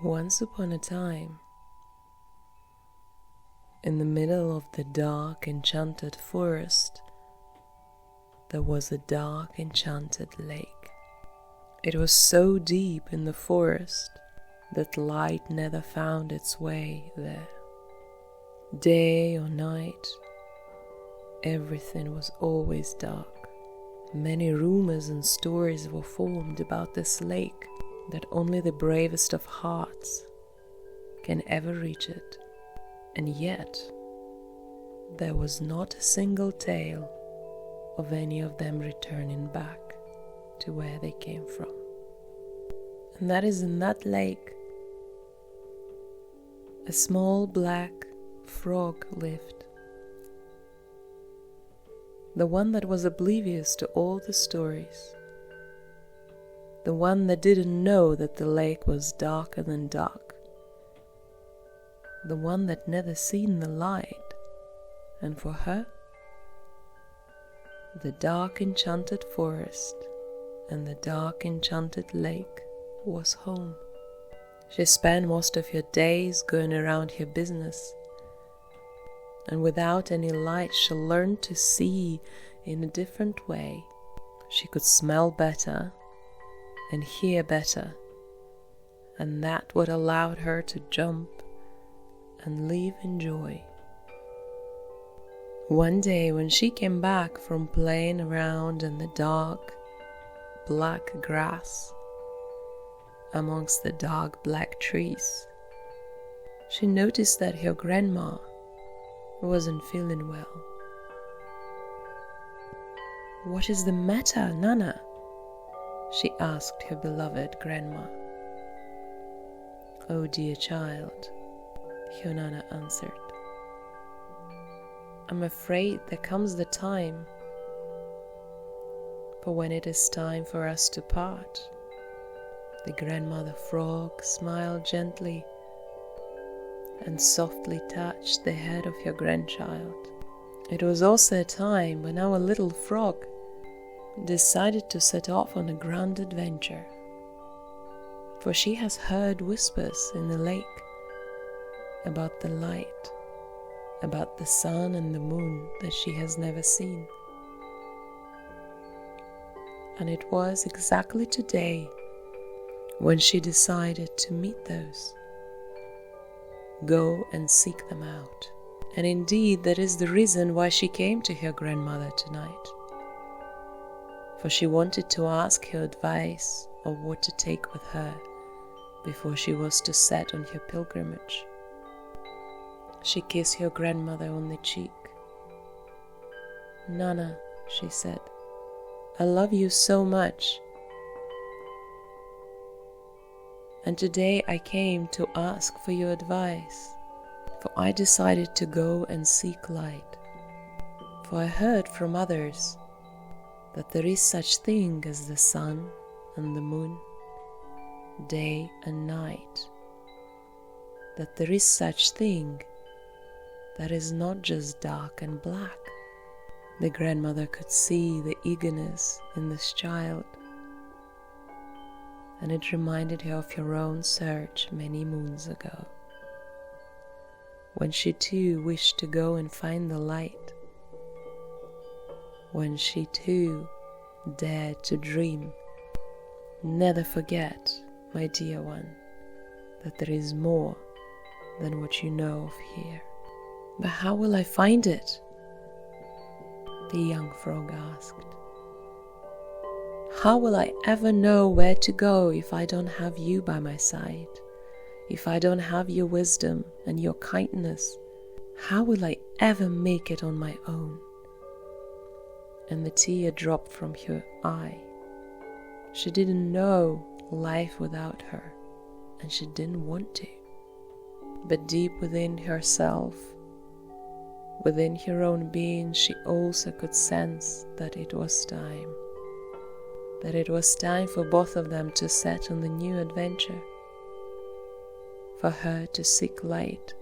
Once upon a time, in the middle of the dark, enchanted forest, there was a dark, enchanted lake. It was so deep in the forest that light never found its way there. Day or night, everything was always dark. Many rumors and stories were formed about this lake, that only the bravest of hearts can ever reach it. And yet, there was not a single tale of any of them returning back to where they came from. And that is in that lake, a small black frog lived. The one that was oblivious to all the stories. The one that didn't know that the lake was darker than dark. The one that never seen the light. And for her, the dark enchanted forest and the dark enchanted lake was home. She spent most of her days going around her business, and without any light she learned to see in a different way. She could smell better and hear better, and that what allowed her to jump and live in joy. One day when she came back from playing around in the dark black grass amongst the dark black trees, she noticed that her grandma wasn't feeling well. "What is the matter, Nana?" she asked her beloved grandma. "Oh dear child," her Nana answered, "I'm afraid there comes the time, but when it is time for us to part." The grandmother frog smiled gently and softly touched the head of her grandchild. It was also a time when our little frog decided to set off on a grand adventure, for she has heard whispers in the lake about the light, about the sun and the moon that she has never seen. And it was exactly today when she decided to meet those, go and seek them out. And indeed, that is the reason why she came to her grandmother tonight, for she wanted to ask her advice of what to take with her before she was to set on her pilgrimage. She kissed her grandmother on the cheek. "Nana," she said, "I love you so much. And today I came to ask for your advice, for I decided to go and seek light. For I heard from others that there is such thing as the sun and the moon, day and night, that there is such thing that is not just dark and black." The grandmother could see the eagerness in this child, and it reminded her of her own search many moons ago, when she too wished to go and find the light, when she too dared to dream. Never forget, my dear one, that there is more than what you know of here. "But how will I find it?" the young frog asked. "How will I ever know where to go if I don't have you by my side? If I don't have your wisdom and your kindness, how will I ever make it on my own?" And the tear dropped from her eye. She didn't know life without her, and she didn't want to. But deep within herself, within her own being, she also could sense that it was time. That it was time for both of them to set on the new adventure. For her to seek light,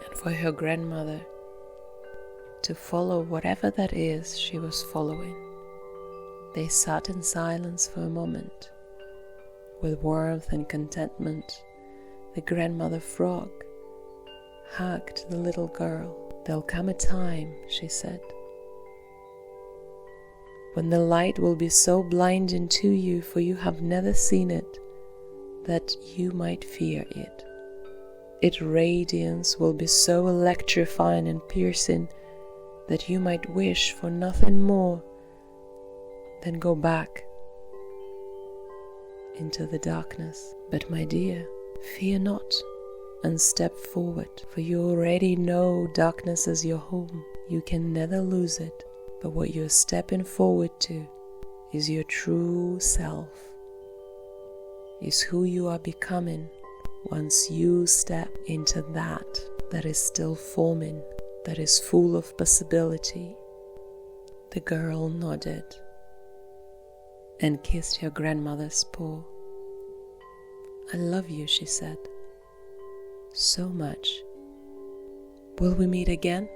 and for her grandmother to follow whatever that is she was following. They sat in silence for a moment, With warmth and contentment, the grandmother frog hugged the little girl. "There'll come a time," she said, "when the light will be so blinding to you, for you have never seen it, that you might fear it. Its radiance will be so electrifying and piercing that you might wish for nothing more than go back into the darkness. But my dear, fear not and step forward, for you already know darkness is your home. You can never lose it, but what you're stepping forward to is your true self, is who you are becoming once you step into that is still forming, that is full of possibility." The girl nodded and kissed her grandmother's paw. "I love you," she said, "so much. Will we meet again?"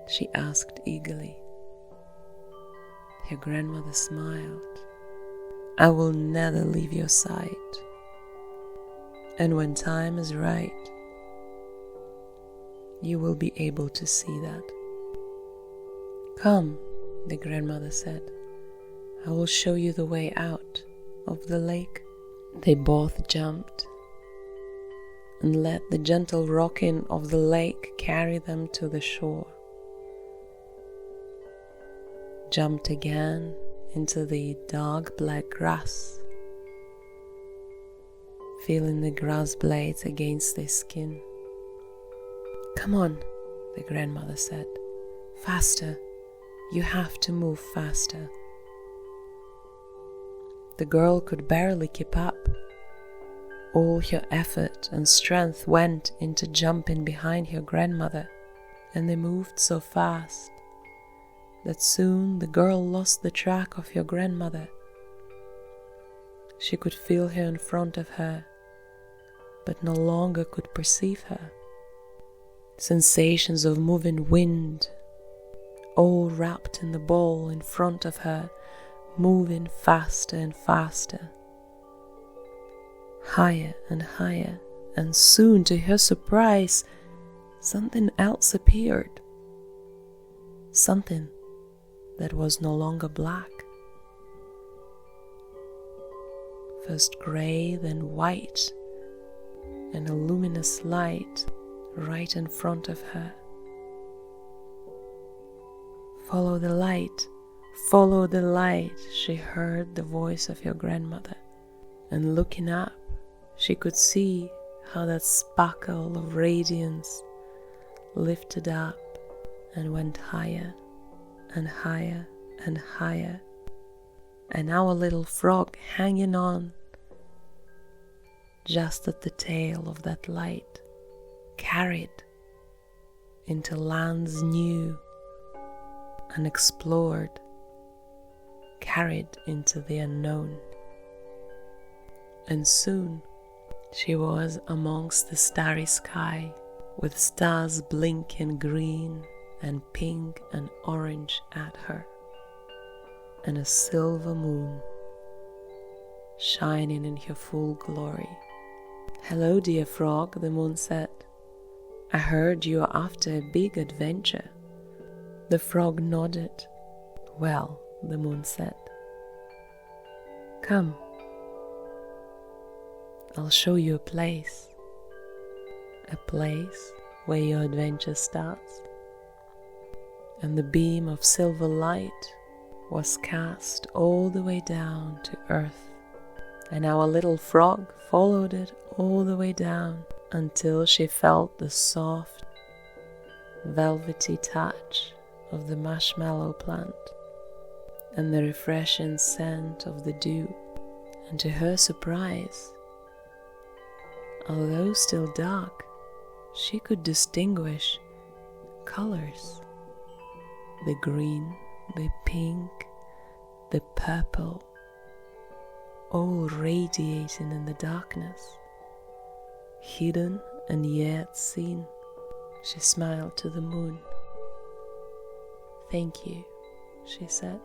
she asked eagerly. Her grandmother smiled. "I will never leave your side. And when time is right, you will be able to see that." "Come," the grandmother said, "I will show you the way out of the lake." They both jumped and let the gentle rocking of the lake carry them to the shore. Jumped again into the dark black grass, feeling the grass blades against their skin. "Come on," the grandmother said. "Faster. You have to move faster." The girl could barely keep up. All her effort and strength went into jumping behind her grandmother, and they moved so fast that soon the girl lost the track of her grandmother. She could feel her in front of her, but no longer could perceive her. Sensations of moving wind, all wrapped in the ball in front of her, moving faster and faster, higher and higher, and soon, to her surprise, something else appeared. Something that was no longer black. First gray, then white, and a luminous light right in front of her. "Follow the light, follow the light," she heard the voice of her grandmother, and looking up, she could see how that sparkle of radiance lifted up and went higher and higher and higher, and our little frog hanging on just at the tail of that light, carried into lands new, unexplored, carried into the unknown. And soon she was amongst the starry sky, with stars blinking green and pink and orange at her, and a silver moon shining in her full glory. "Hello, dear frog," the moon said. "I heard you are after a big adventure." The frog nodded. "Well," the moon said, "come, I'll show you a place where your adventure starts." And the beam of silver light was cast all the way down to earth, and our little frog followed it all the way down until she felt the soft, velvety touch of the marshmallow plant and the refreshing scent of the dew. And to her surprise, although still dark, she could distinguish colors: the green, the pink, the purple, all radiating in the darkness, hidden and yet seen. She smiled to the moon. "Thank you," she said.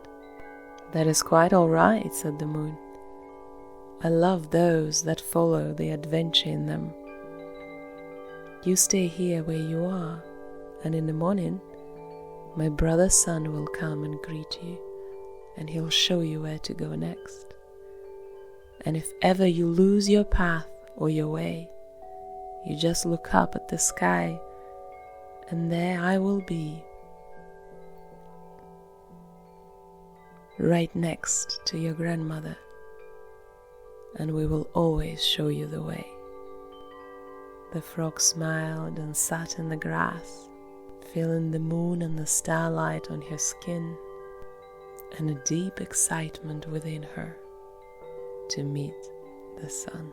"That is quite all right," said the moon. I love those that follow the adventure in them. You stay here where you are, and in the morning, my brother sun will come and greet you, and he'll show you where to go next. And if ever you lose your path or your way, you just look up at the sky, and there I will be, right next to your grandmother, and we will always show you the way. The frog smiled and sat in the grass, feeling the moon and the starlight on her skin, and a deep excitement within her to meet the sun.